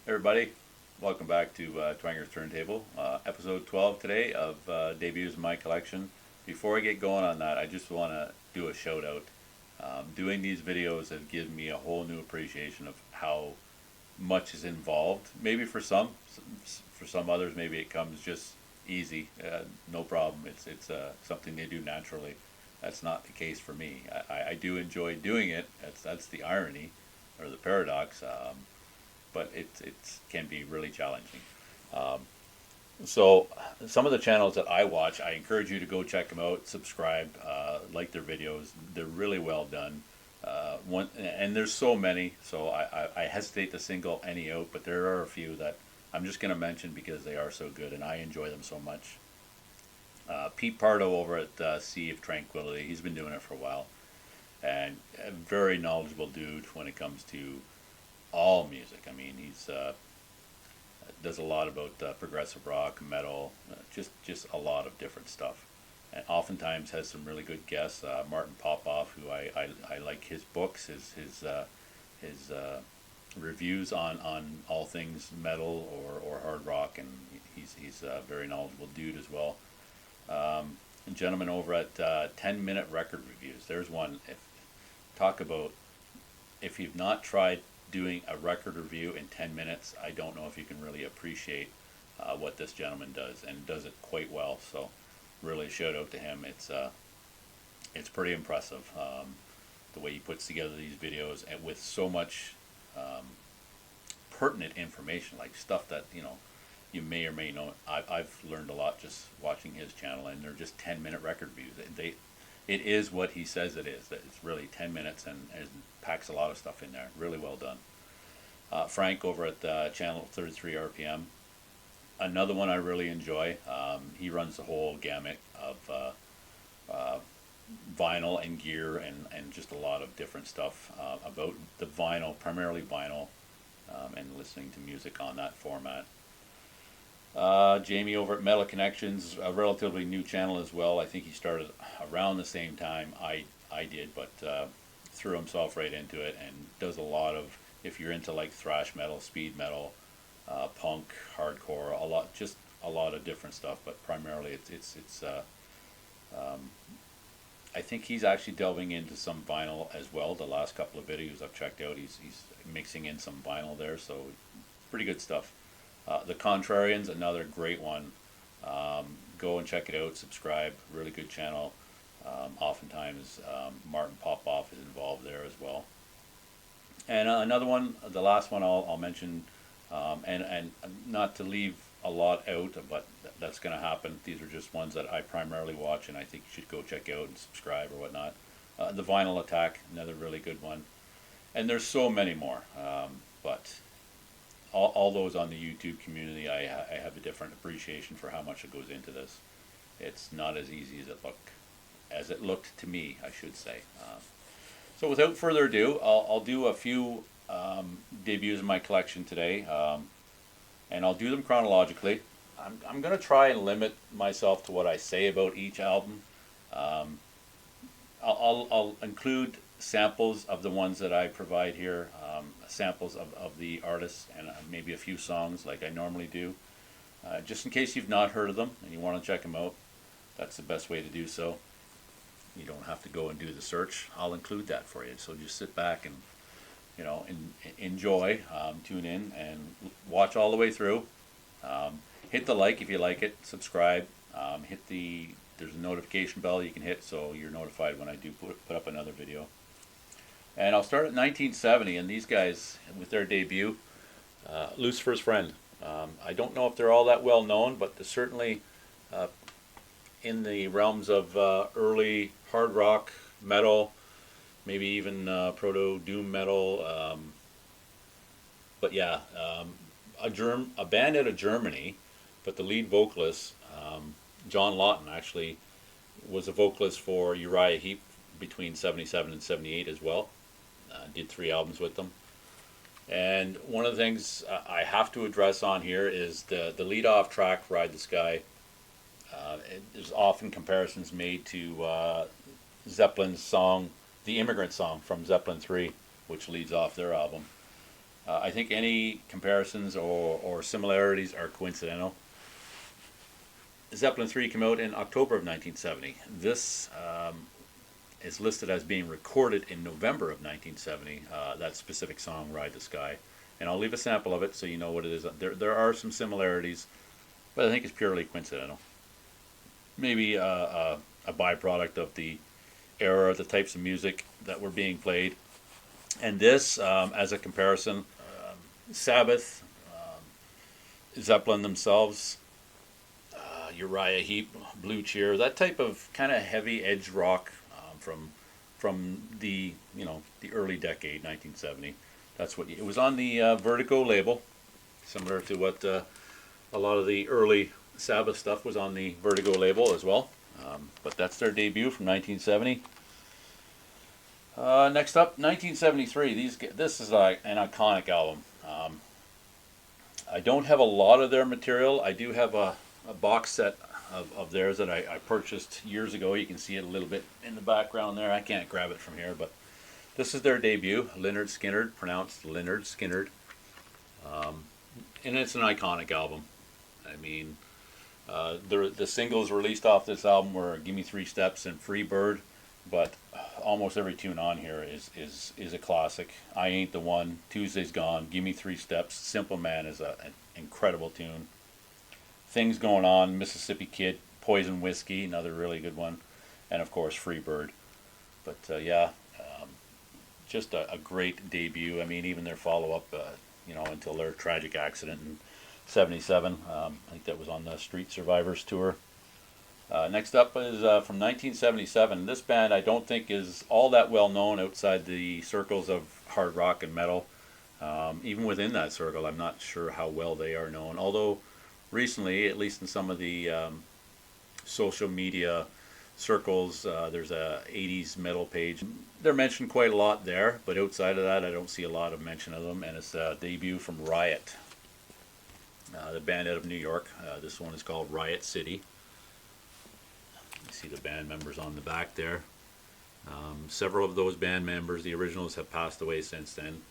Everybody, welcome back to Twanger's Turntable, episode 12 today of debuts in my collection. Before I get going on that, I just want to do a shout out. Doing these videos has given me a whole new appreciation of how much is involved. Maybe for some others, maybe it comes just easy, no problem. It's something they do naturally. That's not the case for me. I do enjoy doing it. That's the irony, or the paradox. But it can be really challenging. Um, so some of the channels that I watch, I encourage you to go check them out, subscribe, like their videos. They're really well done. And there's so many, so I hesitate to single any out, but there are a few that I'm just going to mention because they are so good and I enjoy them so much. Pete Pardo over at Sea of Tranquility, he's been doing it for a while, and a very knowledgeable dude when it comes to all music. I mean, he's does a lot about progressive rock, metal, just a lot of different stuff, and oftentimes has some really good guests. Martin Popoff, who I like his books, his reviews on all things metal or hard rock, and he's a very knowledgeable dude as well. A gentleman over at 10-minute record reviews. There's one. Talk about if you've not tried doing a record review in 10 minutes, I don't know if you can really appreciate what this gentleman does, and does it quite well. So really shout out to him. It's pretty impressive, the way he puts together these videos, and with so much pertinent information, like stuff that you may or may know. I've learned a lot just watching his channel, and they're just 10-minute record reviews. It is what he says it is. That it's really 10 minutes and packs a lot of stuff in there. Really well done. Frank over at channel 33 RPM. Another one I really enjoy. He runs the whole gamut of vinyl and gear and just a lot of different stuff about the vinyl, primarily vinyl, and listening to music on that format. Jamie over at Metal Connections, a relatively new channel as well. I think he started around the same time I did, but threw himself right into it and does a lot of, if you're into like thrash metal, speed metal, punk, hardcore, just a lot of different stuff, but primarily it's I think he's actually delving into some vinyl as well. The last couple of videos I've checked out, he's mixing in some vinyl there, so pretty good stuff. The Contrarians, another great one. Go and check it out, subscribe, really good channel. Oftentimes Martin Popoff is involved there as well. And another one, the last one I'll mention, and not to leave a lot out, but that's going to happen. These are just ones that I primarily watch, and I think you should go check out and subscribe or whatnot. The Vinyl Attack, another really good one. And there's so many more, but all those on the YouTube community, I have a different appreciation for how much it goes into this. It's not as easy as it looked to me, I should say. So without further ado, I'll do a few debuts in my collection today, and I'll do them chronologically. I'm going to try and limit myself to what I say about each album. I'll include samples of the ones that I provide here, samples of the artists, and maybe a few songs like I normally do. Just in case you've not heard of them and you want to check them out, that's the best way to do so. You don't have to go and do the search. I'll include that for you. So just sit back and enjoy, tune in and watch all the way through. Hit the like if you like it, subscribe, there's a notification bell you can hit so you're notified when I do put up another video. And I'll start at 1970, and these guys, with their debut, Lucifer's Friend. I don't know if they're all that well known, but they're certainly in the realms of early hard rock, metal, maybe even proto-doom metal. But yeah, a band out of Germany, but the lead vocalist, John Lawton, actually was a vocalist for Uriah Heep between 77 and 78 as well. Did 3 albums with them. And one of the things I have to address on here is the lead-off track, Ride the Sky. There's often comparisons made to Zeppelin's song, the Immigrant Song from Zeppelin 3, which leads off their album. I think any comparisons or similarities are coincidental. Zeppelin 3 came out in October of 1970. This is listed as being recorded in November of 1970, that specific song, Ride the Sky. And I'll leave a sample of it so you know what it is. There are some similarities, but I think it's purely coincidental. Maybe a byproduct of the era, the types of music that were being played. And this, as a comparison, Sabbath, Zeppelin themselves, Uriah Heep, Blue Cheer, that type of kind of heavy edge rock from the the early decade, 1970. That's what it was on the Vertigo label, similar to what a lot of the early Sabbath stuff was on the Vertigo label as well. But that's their debut from 1970. Next up, 1973. This is an iconic album. I don't have a lot of their material. I do have a box set of theirs that I purchased years ago. You can see it a little bit in the background there. I can't grab it from here, but this is their debut, Lynyrd Skynyrd, pronounced Lynyrd Skynyrd. And it's an iconic album. I mean, the singles released off this album were Gimme 3 Steps and Free Bird, but almost every tune on here is a classic. I Ain't the One, Tuesday's Gone, Gimme 3 Steps, Simple Man is an incredible tune. Things Going On, Mississippi Kid, Poison Whiskey, another really good one, and of course Free Bird. But just a great debut. I mean, even their follow-up, until their tragic accident in '77. I think that was on the Street Survivors tour. Next up is from 1977. This band I don't think is all that well known outside the circles of hard rock and metal. Even within that circle, I'm not sure how well they are known. Although recently, at least in some of the social media circles, there's a 80s metal page. They're mentioned quite a lot there, but outside of that, I don't see a lot of mention of them. And it's a debut from Riot, the band out of New York. This one is called Riot City. You see the band members on the back there. Several of those band members, the originals, have passed away since then.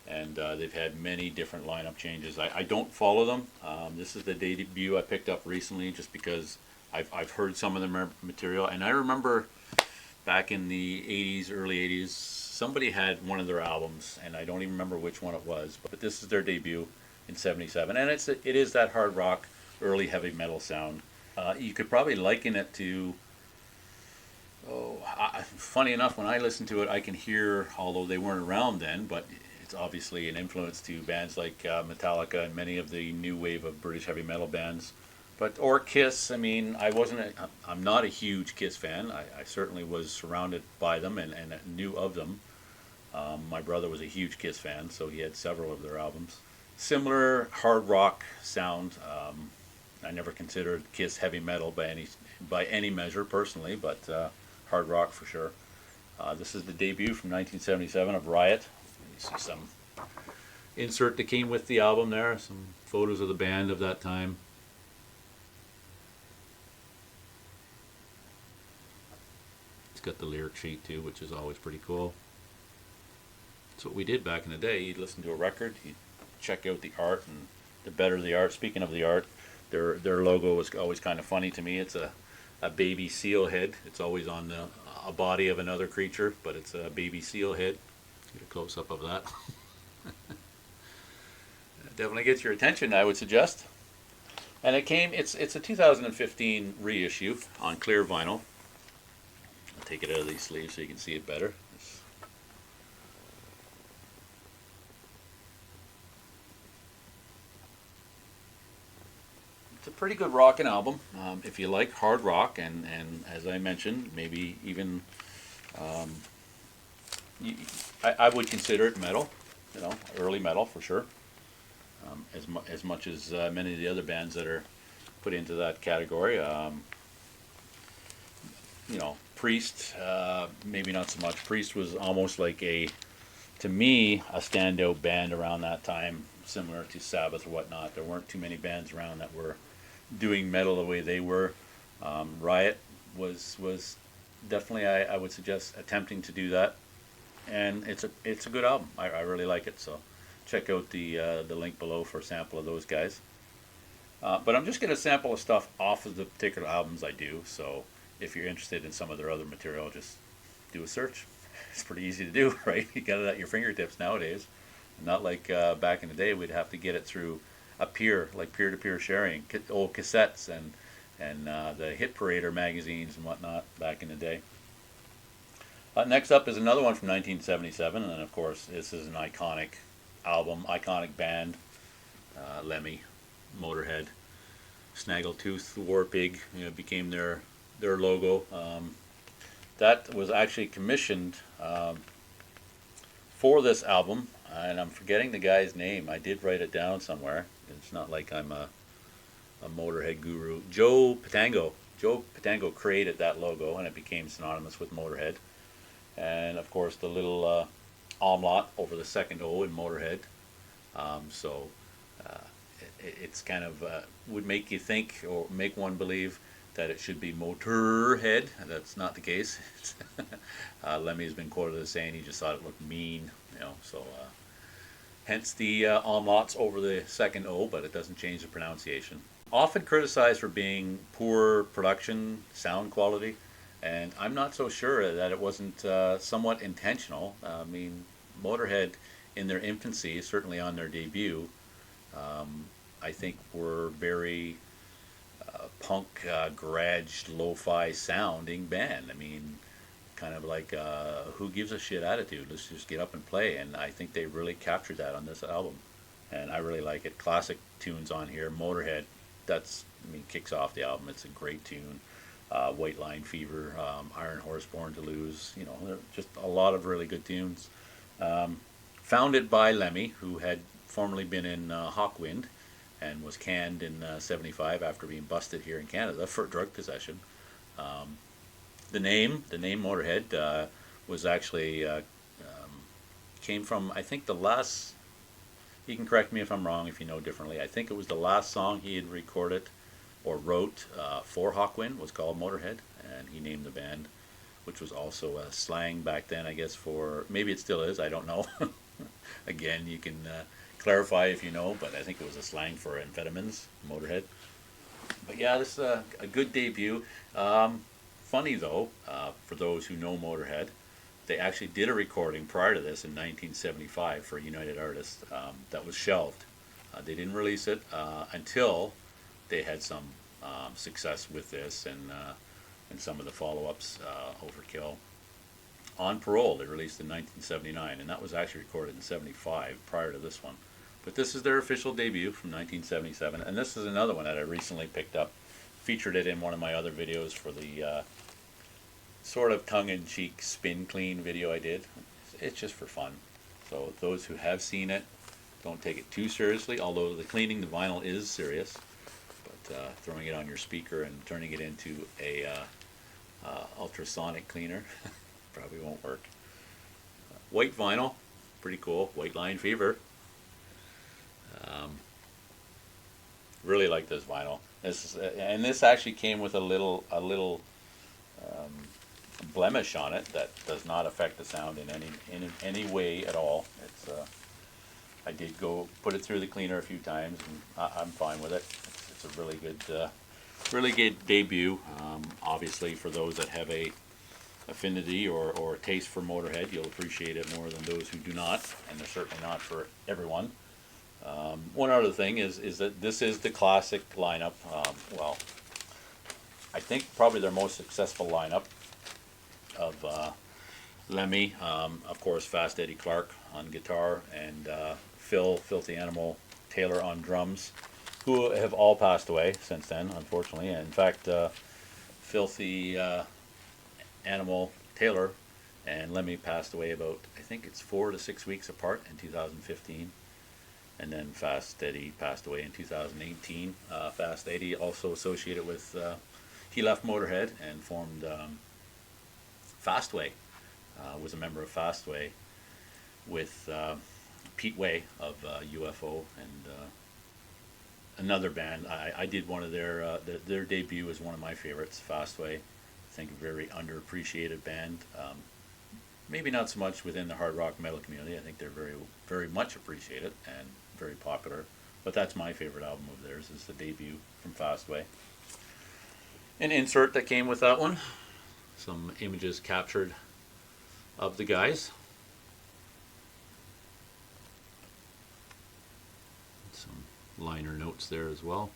And they've had many different lineup changes. I don't follow them. This is the debut I picked up recently just because I've heard some of their material. And I remember back in the 80s, early 80s, somebody had one of their albums, and I don't even remember which one it was. But this is their debut in '77. And it is that hard rock, early heavy metal sound. You could probably liken it to... funny enough, when I listen to it, I can hear, although they weren't around then, but it's obviously an influence to bands like Metallica and many of the new wave of British heavy metal bands. Or Kiss. I mean, I'm not a huge Kiss fan. I certainly was surrounded by them and knew of them. My brother was a huge Kiss fan, so he had several of their albums. Similar hard rock sound. I never considered Kiss heavy metal by any measure personally, but hard rock for sure. This is the debut from 1977 of Riot. You see some insert that came with the album there, some photos of the band of that time. It's got the lyric sheet too, which is always pretty cool. That's what we did back in the day. You'd listen to a record, you'd check out the art, and the better the art. Speaking of the art, their logo was always kind of funny to me. It's a baby seal head. It's always on a body of another creature, but it's a baby seal head. Get a close up of that. It definitely gets your attention, I would suggest. And it's a 2015 reissue on clear vinyl. I'll take it out of these sleeves so you can see it better. It's a pretty good rockin' album. If you like hard rock and as I mentioned, maybe even I would consider it metal, early metal for sure. As much as many of the other bands that are put into that category. Priest, maybe not so much. Priest was almost like to me, a standout band around that time, similar to Sabbath or whatnot. There weren't too many bands around that were doing metal the way they were. Riot was definitely, I would suggest, attempting to do that. And it's a good album. I really like it, so check out the link below for a sample of those guys. But I'm just going to sample of stuff off of the particular albums I do. So if you're interested in some of their other material, just do a search. It's pretty easy to do, right? You got it at your fingertips nowadays. Not like back in the day, we'd have to get it through a peer, like peer-to-peer sharing, old cassettes and the Hit Parader magazines and whatnot back in the day. Next up is another one from 1977, and then of course this is an iconic album, iconic band, Lemmy, Motorhead, Snaggletooth, the War Pig, became their logo. That was actually commissioned for this album, and I'm forgetting the guy's name. I did write it down somewhere. It's not like I'm a Motorhead guru. Joe Patango. Joe Patango created that logo, and it became synonymous with Motorhead. And of course, the little omlaut over the second O in Motorhead. So it's kind of would make you think, or make one believe, that it should be Motorhead. That's not the case. Lemmy has been quoted as saying he just thought it looked mean, so hence the omlauts over the second O, but it doesn't change the pronunciation. Often criticized for being poor production, sound quality, and I'm not so sure that it wasn't somewhat intentional. I mean, Motorhead in their infancy, certainly on their debut, I think were very punk, garage, lo-fi sounding band. I mean, kind of like who gives a shit attitude. Let's just get up and play. And I think they really captured that on this album. And I really like it. Classic tunes on here. Motorhead, kicks off the album. It's a great tune. White Line Fever, Iron Horse, Born to Lose. There are just a lot of really good tunes. Founded by Lemmy, who had formerly been in Hawkwind, and was canned in '75 after being busted here in Canada for drug possession. The name Motorhead was actually came from, I think, the last. You can correct me if I'm wrong if you know differently. I think it was the last song he had recorded or wrote for Hawkwind was called Motorhead, and he named the band, which was also a slang back then, I guess, for, maybe it still is, I don't know. Again, you can clarify if you know, but I think it was a slang for amphetamines, Motorhead. But yeah, this is a good debut. Funny though, for those who know Motorhead, they actually did a recording prior to this in 1975 for United Artists that was shelved. They didn't release it until they had some success with this and some of the follow-ups, Overkill. On Parole, they released in 1979, and that was actually recorded in '75 prior to this one. But this is their official debut from 1977, and this is another one that I recently picked up. Featured it in one of my other videos for the sort of tongue-in-cheek spin clean video I did. It's just for fun. So those who have seen it, don't take it too seriously, although the cleaning the vinyl is serious. But throwing it on your speaker and turning it into a ultrasonic cleaner probably won't work. White vinyl, pretty cool. White Line Fever. Really like this vinyl. This actually came with a little blemish on it that does not affect the sound in any way at all. It's I did go put it through the cleaner a few times, and I'm fine with it. It's a really good debut. Obviously, for those that have a affinity or taste for Motorhead, you'll appreciate it more than those who do not, and they're certainly not for everyone. One other thing is that this is the classic lineup. Well, I think probably their most successful lineup of Lemmy, of course, Fast Eddie Clarke on guitar, and Phil Filthy Animal Taylor on drums, who have all passed away since then, unfortunately. And in fact, Filthy Animal Taylor and Lemmy passed away about, I think it's 4 to 6 weeks apart in 2015. And then Fast Eddie passed away in 2018. Fast Eddie also associated with, he left Motorhead and formed Fastway, was a member of Fastway with Pete Way of UFO and another band. I did one of their debut is one of my favorites, Fastway. I think a very underappreciated band. maybe not so much within the hard rock metal community. I think they're very much appreciated and very popular. But that's my favorite album of theirs, is the debut from Fastway. An insert that came with that one, some images captured of the guys. Some liner notes there as well.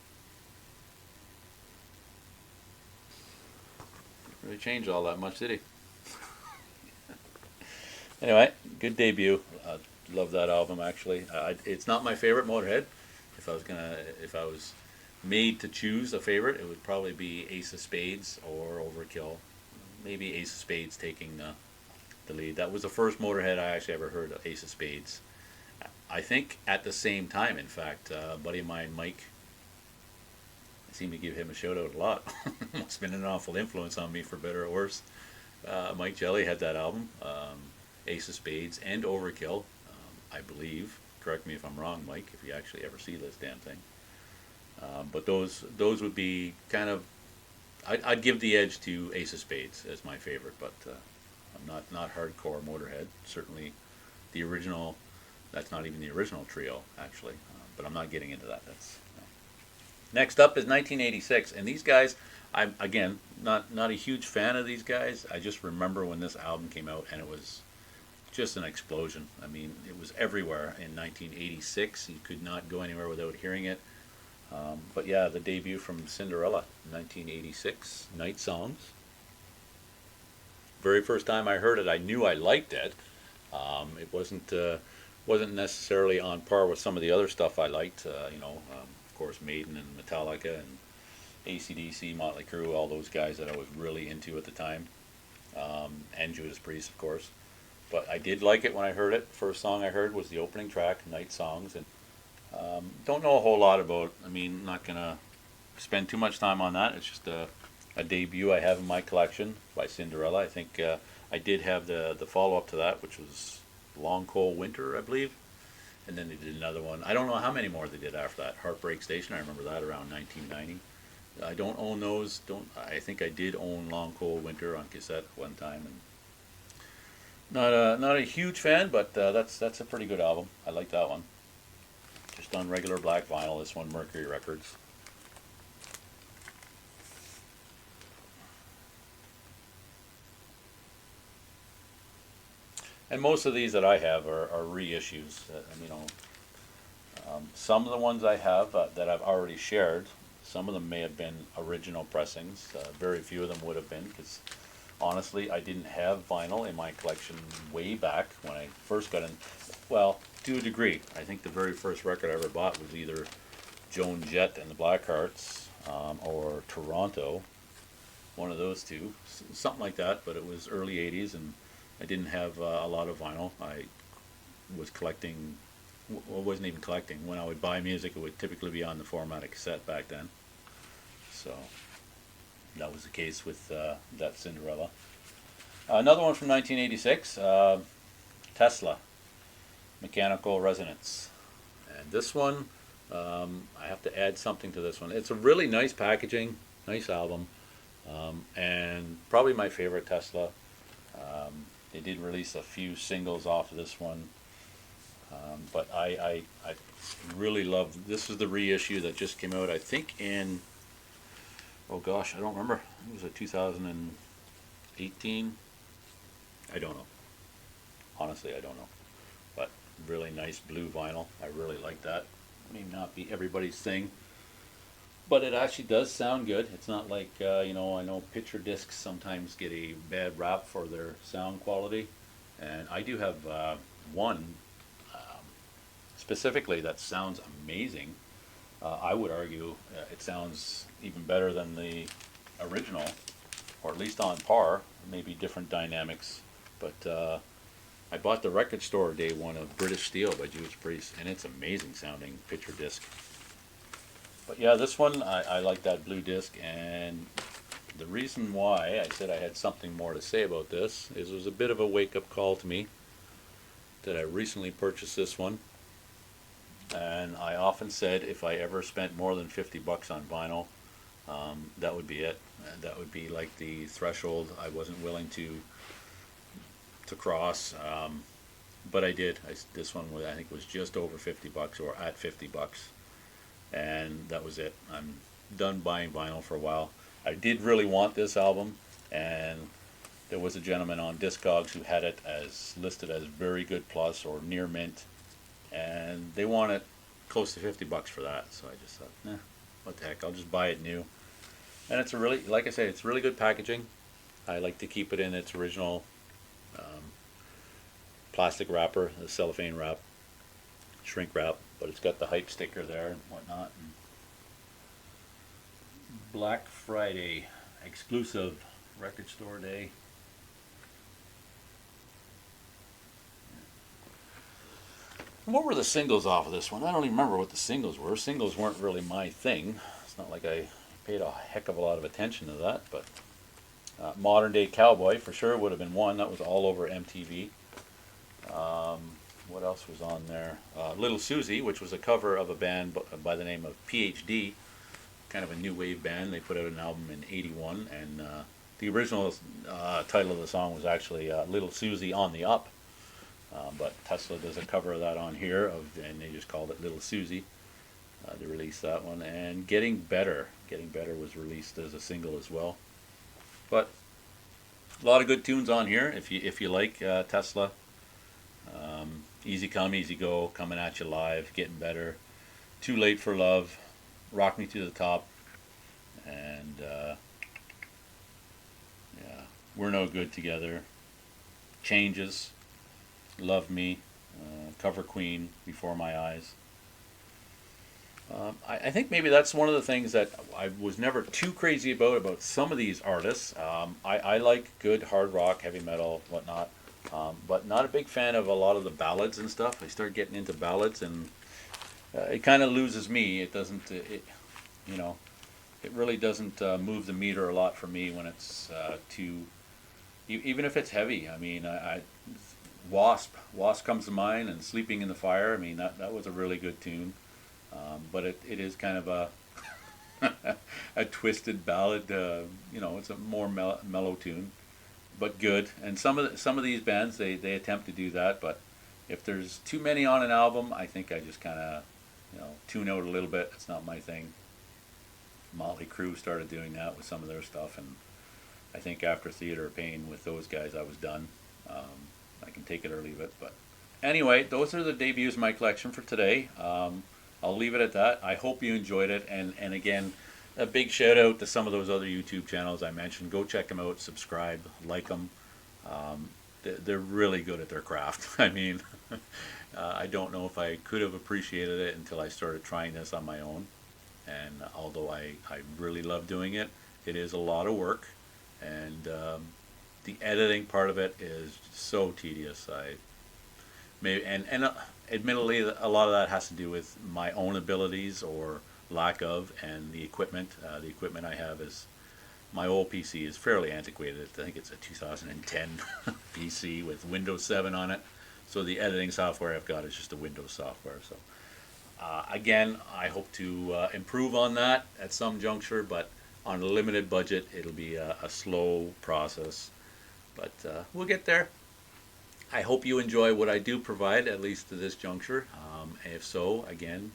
Didn't really change all that much, did he? Anyway, good debut. Love that album actually. It's not my favorite Motorhead. If I was made to choose a favorite, it would probably be Ace of Spades or Overkill. Maybe Ace of Spades taking the lead. That was the first Motorhead I actually ever heard of, Ace of Spades. I think at the same time, in fact, a buddy of mine, Mike, I seem to give him a shout out a lot. It's been an awful influence on me for better or worse. Mike Jelly had that album, Ace of Spades and Overkill, I believe. Correct me if I'm wrong, Mike, if you actually ever see this damn thing. But those would be kind of, I'd give the edge to Ace of Spades as my favorite, but I'm not hardcore Motorhead. Certainly the original, that's not even the original trio, actually. But I'm not getting into that. That's Next up is 1986, and these guys, I'm again not a huge fan of these guys. I just remember when this album came out, and it was just an explosion. I mean, it was everywhere in 1986. You could not go anywhere without hearing it. But yeah, the debut from Cinderella, 1986, Night Songs. Very first time I heard it, I knew I liked it. It wasn't necessarily on par with some of the other stuff I liked. Of course, Maiden and Metallica and AC/DC, Motley Crue, all those guys that I was really into at the time, and Judas Priest, of course. But I did like it when I heard it. First song I heard was the opening track, Night Songs, and don't know a whole lot about. I mean, not gonna spend too much time on that. It's just a debut I have in my collection by Cinderella. I think I did have the follow up to that, which was Long Cold Winter, I believe, and then they did another one. I don't know how many more they did after that. Heartbreak Station. I remember that around 1990. I don't own those. I think I did own Long Cold Winter on cassette one time, and not a huge fan, but that's a pretty good album. I like that one. Just on regular black vinyl. This one, Mercury Records. And most of these that I have are reissues. Some of the ones I have that I've already shared, some of them may have been original pressings. Very few of them would have been, because honestly, I didn't have vinyl in my collection way back when I first got in. Well, to a degree. I think the very first record I ever bought was either Joan Jett and the Blackhearts or Toronto, one of those two, something like that. But it was early 80s, and I didn't have a lot of vinyl. I was collecting, well, wasn't even collecting. When I would buy music, it would typically be on the format of cassette back then. So that was the case with that Cinderella. Another one from 1986, Tesla, Mechanical Resonance. And this one, I have to add something to this one. It's a really nice packaging, nice album, and probably my favorite Tesla. They did release a few singles off of this one, but I really love. This is the reissue that just came out, I think in, oh gosh, I don't remember. I think it was a 2018. I don't know. Honestly, I don't know. But really nice blue vinyl. I really like that. May not be everybody's thing, but it actually does sound good. It's not like, I know picture discs sometimes get a bad rap for their sound quality. And I do have one specifically that sounds amazing. I would argue it sounds even better than the original, or at least on par, maybe different dynamics. But I bought the record store day one of British Steel by Judas Priest, and it's amazing sounding picture disc. But yeah, this one, I like that blue disc, and the reason why I said I had something more to say about this is it was a bit of a wake-up call to me that I recently purchased this one. And I often said if I ever spent more than $50 on vinyl, that would be it. That would be like the threshold. I wasn't willing to to cross. But I did. This one was, I think, was just over $50 or at $50, and that was it. I'm done buying vinyl for a while. I did really want this album, and there was a gentleman on Discogs who had it as listed as very good plus or near mint, and they wanted close to $50 for that. So I just thought, nah, what the heck? I'll just buy it new. And it's a really, like I say, it's really good packaging. I like to keep it in its original plastic wrapper, the cellophane wrap, shrink wrap, but it's got the hype sticker there and whatnot. And Black Friday exclusive record store day. And what were the singles off of this one? I don't even remember what the singles were. Singles weren't really my thing. It's not like I paid a heck of a lot of attention to that, but Modern Day Cowboy for sure would have been one. That was all over MTV. What else was on there? Little Susie, which was a cover of a band by the name of PhD, kind of a new wave band. They put out an album in '81, and the original title of the song was actually Little Susie on the Up. But Tesla does a cover of that on here, and they just called it Little Susie. They released that one. And Getting Better was released as a single as well. But a lot of good tunes on here if you like Tesla. Easy Come, Easy Go, Coming at You Live, Getting Better, Too Late for Love, Rock Me to the Top, and yeah, We're No Good Together, Changes, Love Me, Cover Queen, Before My Eyes. I think maybe that's one of the things that I was never too crazy about some of these artists. I like good hard rock, heavy metal, whatnot, but not a big fan of a lot of the ballads and stuff. I start getting into ballads, and it kind of loses me. It doesn't, you know, it really doesn't move the meter a lot for me when it's too, even if it's heavy. I mean, Wasp comes to mind, and Sleeping in the Fire. I mean, that was a really good tune. But it is kind of a a twisted ballad. You know, it's a more mellow tune, but good. And some of these bands they attempt to do that. But if there's too many on an album, I think I just kind of tune out a little bit. It's not my thing. Motley Crue started doing that with some of their stuff, and I think after Theater of Pain with those guys, I was done. I can take it or leave it. But anyway, those are the debuts in my collection for today. I'll leave it at that. I hope you enjoyed it. And again, a big shout out to some of those other YouTube channels I mentioned. Go check them out, subscribe, like them. They're really good at their craft. I mean, I don't know if I could have appreciated it until I started trying this on my own. And although I really love doing it, it is a lot of work. And the editing part of it is so tedious. Admittedly, a lot of that has to do with my own abilities or lack of, and the equipment. The equipment I have is, my old PC is fairly antiquated. I think it's a 2010 PC with Windows 7 on it. So the editing software I've got is just a Windows software. So again, I hope to improve on that at some juncture, but on a limited budget, it'll be a slow process. But we'll get there. I hope you enjoy what I do provide, at least to this juncture. If so, again,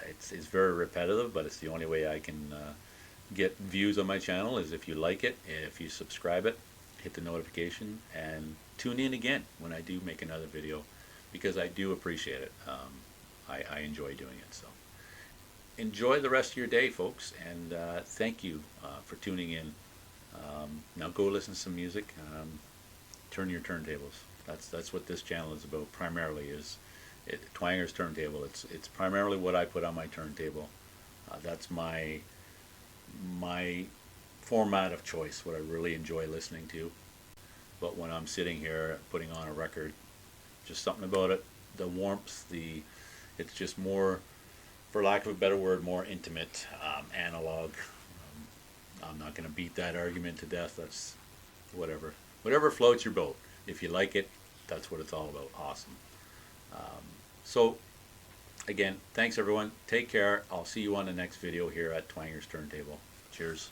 it's very repetitive, but it's the only way I can get views on my channel is if you like it, if you subscribe it, hit the notification, and tune in again when I do make another video, because I do appreciate it. I enjoy doing it. So enjoy the rest of your day, folks, and thank you for tuning in. Now go listen to some music. Turn your turntables. That's what this channel is about primarily, is Twanger's Turntable. It's primarily what I put on my turntable. That's my format of choice, what I really enjoy listening to. But when I'm sitting here putting on a record, just something about it, the warmth, it's just more, for lack of a better word, more intimate, analog. I'm not going to beat that argument to death. That's whatever floats your boat. If you like it, that's what it's all about. Awesome. So, again, thanks everyone. Take care. I'll see you on the next video here at Twanger's Turntable. Cheers.